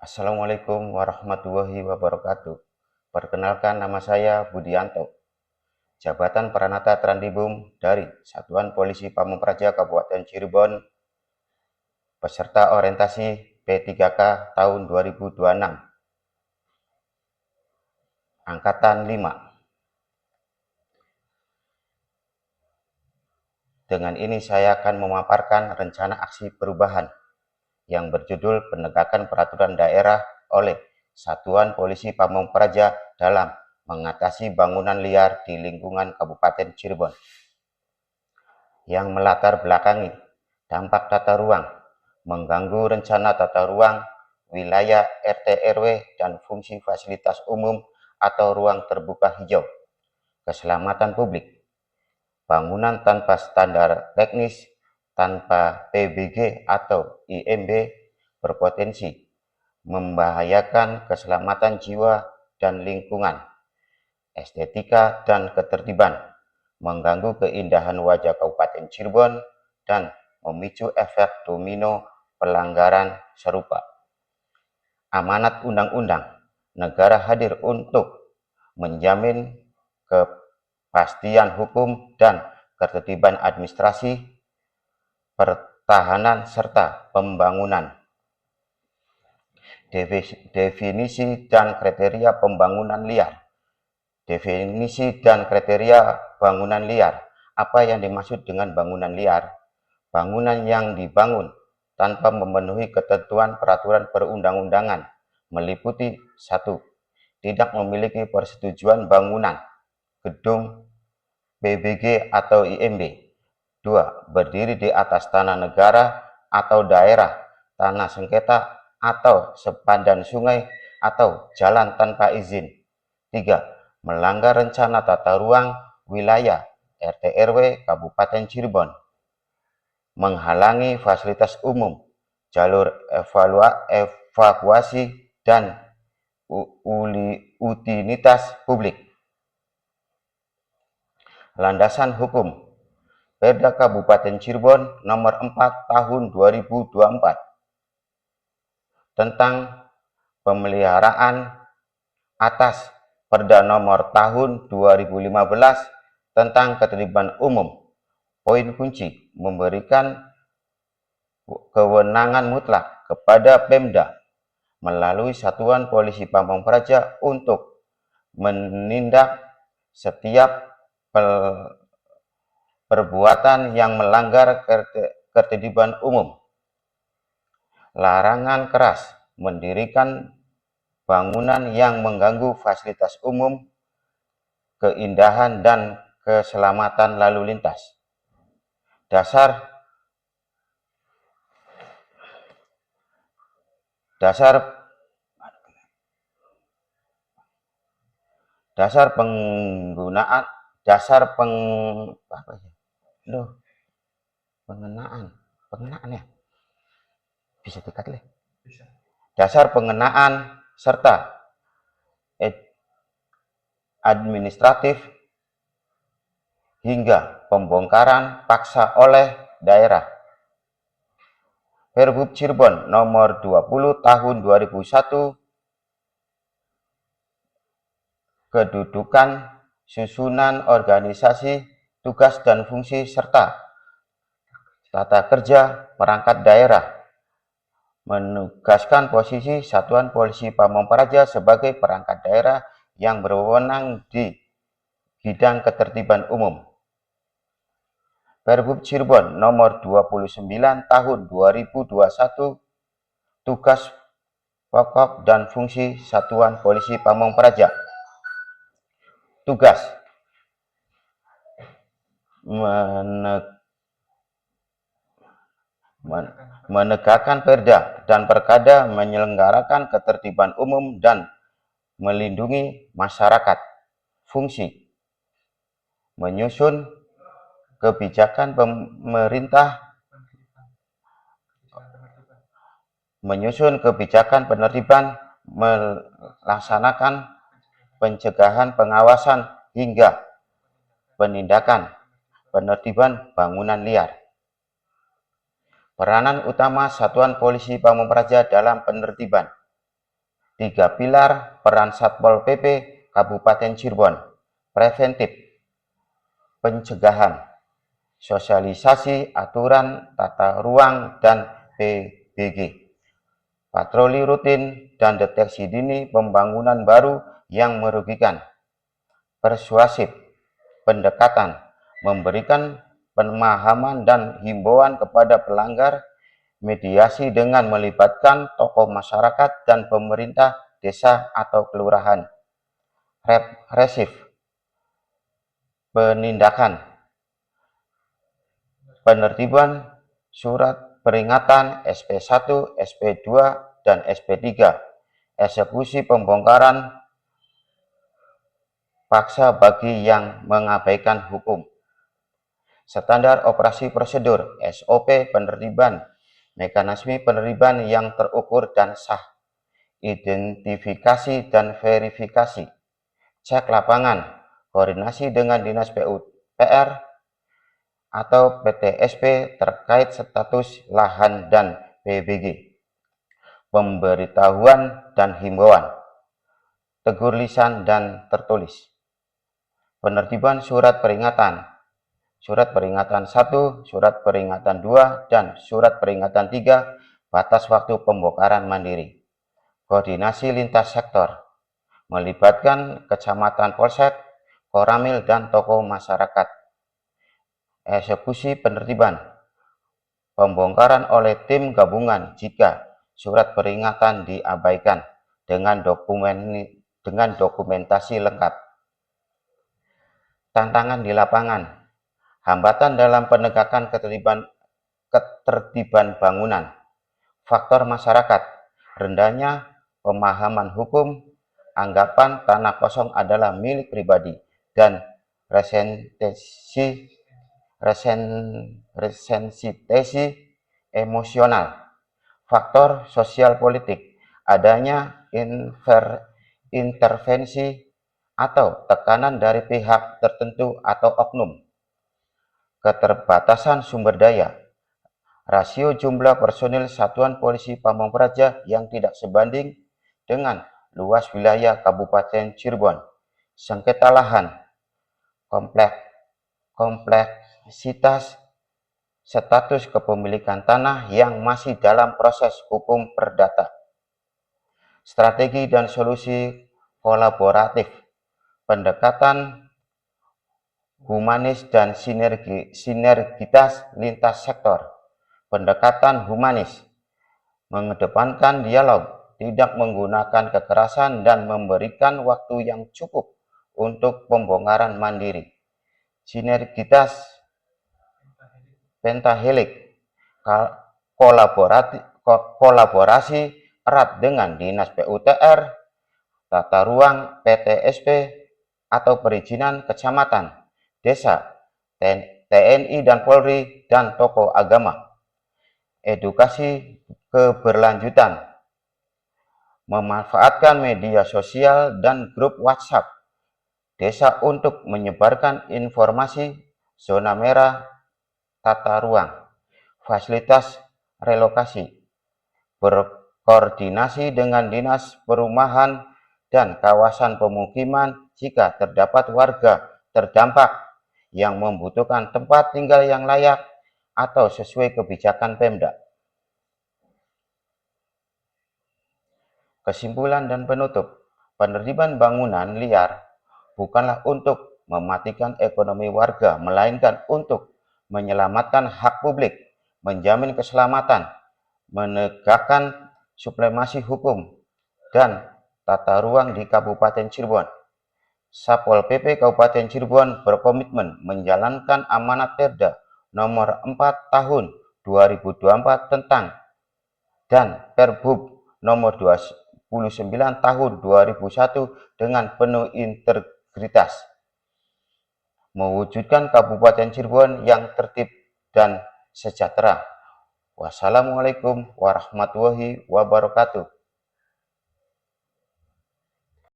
Assalamualaikum warahmatullahi wabarakatuh. Perkenalkan, nama saya Budianto, Jabatan Pranata Trandibum dari Satuan Polisi Pamung Praja Kabupaten Cirebon, peserta orientasi P3K tahun 2026, Angkatan 5. Dengan ini saya akan memaparkan rencana aksi perubahan yang berjudul Penegakan Peraturan Daerah oleh Satuan Polisi Pamung Praja dalam mengatasi bangunan liar di lingkungan Kabupaten Cirebon, yang melatar belakangi dampak tata ruang, mengganggu rencana tata ruang wilayah RT RW dan fungsi fasilitas umum atau ruang terbuka hijau, keselamatan publik, bangunan tanpa standar teknis, tanpa PBG atau IMB, berpotensi membahayakan keselamatan jiwa dan lingkungan, estetika dan ketertiban, mengganggu keindahan wajah Kabupaten Cirebon, dan memicu efek domino pelanggaran serupa. Amanat undang-undang negara hadir untuk menjamin kepastian hukum dan ketertiban administrasi, pertahanan, serta pembangunan. Definisi dan kriteria pembangunan liar. Definisi dan kriteria bangunan liar. Apa yang dimaksud dengan bangunan liar? Bangunan yang dibangun tanpa memenuhi ketentuan peraturan perundang-undangan, meliputi 1. Tidak memiliki persetujuan bangunan, gedung, PBG atau IMB. 2. Berdiri di atas tanah negara atau daerah, tanah sengketa atau sepadan sungai atau jalan tanpa izin. 3. Melanggar rencana tata ruang wilayah RT RW Kabupaten Cirebon, menghalangi fasilitas umum, jalur evakuasi, dan utilitas publik. Landasan hukum: Perda Kabupaten Cirebon nomor 4 tahun 2024 tentang pemeliharaan atas Perda nomor tahun 2015 tentang ketertiban umum. Poin kunci: memberikan kewenangan mutlak kepada Pemda melalui Satuan Polisi Pamung Praja untuk menindak setiap perbuatan yang melanggar ketertiban umum. Larangan keras mendirikan bangunan yang mengganggu fasilitas umum, keindahan dan keselamatan lalu lintas. Dasar pengenaan serta administratif hingga pembongkaran paksa oleh daerah. Pergub Cirebon nomor 20 tahun 2001, kedudukan, susunan organisasi, tugas dan fungsi, serta tata kerja perangkat daerah, menugaskan posisi Satuan Polisi Pamung Praja sebagai perangkat daerah yang berwenang di bidang ketertiban umum. Pergub Cirebon nomor 29 tahun 2021, tugas pokok dan fungsi Satuan Polisi Pamung Praja. Tugas: menegakkan perda dan perkada, menyelenggarakan ketertiban umum dan melindungi masyarakat. Fungsi: menyusun kebijakan pemerintah, penertiban, melaksanakan pencegahan, pengawasan, hingga penindakan penertiban bangunan liar. Peranan utama Satuan Polisi Pamung Praja dalam penertiban: 3 pilar peran Satpol PP Kabupaten Cirebon: preventif, pencegahan, sosialisasi aturan tata ruang dan PBG, patroli rutin dan deteksi dini pembangunan baru yang merugikan, persuasif, pendekatan, memberikan pemahaman dan himbauan kepada pelanggar, mediasi dengan melibatkan tokoh masyarakat dan pemerintah desa atau kelurahan, represif, penindakan, penertiban surat peringatan SP1, SP2, dan SP3, eksekusi pembongkaran paksa bagi yang mengabaikan hukum, standar operasi prosedur SOP penertiban, mekanisme penertiban yang terukur dan sah, identifikasi dan verifikasi, cek lapangan, koordinasi dengan Dinas PUPR atau PTSP terkait status lahan dan PBG, pemberitahuan dan himbauan, tegur lisan dan tertulis, penertiban surat peringatan 1, surat peringatan 2, dan surat peringatan 3, batas waktu pembongkaran mandiri, koordinasi lintas sektor, melibatkan kecamatan, polsek, koramil, dan tokoh masyarakat, eksekusi penertiban, pembongkaran oleh tim gabungan jika surat peringatan diabaikan dengan dokumentasi lengkap. Tantangan di lapangan, hambatan dalam penegakan ketertiban bangunan, faktor masyarakat, rendahnya pemahaman hukum, anggapan tanah kosong adalah milik pribadi, dan resensitesi emosional. Faktor sosial politik, adanya intervensi atau tekanan dari pihak tertentu atau oknum. Keterbatasan sumber daya, rasio jumlah personil Satuan Polisi Pamong Praja yang tidak sebanding dengan luas wilayah Kabupaten Cirebon, sengketa lahan, kompleksitas status kepemilikan tanah yang masih dalam proses hukum perdata, strategi dan solusi kolaboratif, pendekatan humanis dan sinergitas lintas sektor, pendekatan humanis, mengedepankan dialog, tidak menggunakan kekerasan, dan memberikan waktu yang cukup untuk pembongkaran mandiri, sinergitas pentahelik, kolaborasi erat dengan Dinas PUPR, tata ruang, PTSP, atau perizinan kecamatan, desa, TNI dan Polri, dan tokoh agama. Edukasi keberlanjutan, memanfaatkan media sosial dan grup WhatsApp desa untuk menyebarkan informasi zona merah tata ruang, fasilitas relokasi, berkoordinasi dengan Dinas Perumahan dan kawasan pemukiman jika terdapat warga terdampak yang membutuhkan tempat tinggal yang layak atau sesuai kebijakan Pemda. Kesimpulan dan penutup, penertiban bangunan liar bukanlah untuk mematikan ekonomi warga, melainkan untuk menyelamatkan hak publik, menjamin keselamatan, menegakkan supremasi hukum dan tata ruang di Kabupaten Cirebon. Satpol PP Kabupaten Cirebon berkomitmen menjalankan amanat Perda Nomor 4 Tahun 2024 tentang dan Perbub Nomor 29 Tahun 2001 dengan penuh integritas, mewujudkan Kabupaten Cirebon yang tertib dan sejahtera. Wassalamualaikum warahmatullahi wabarakatuh.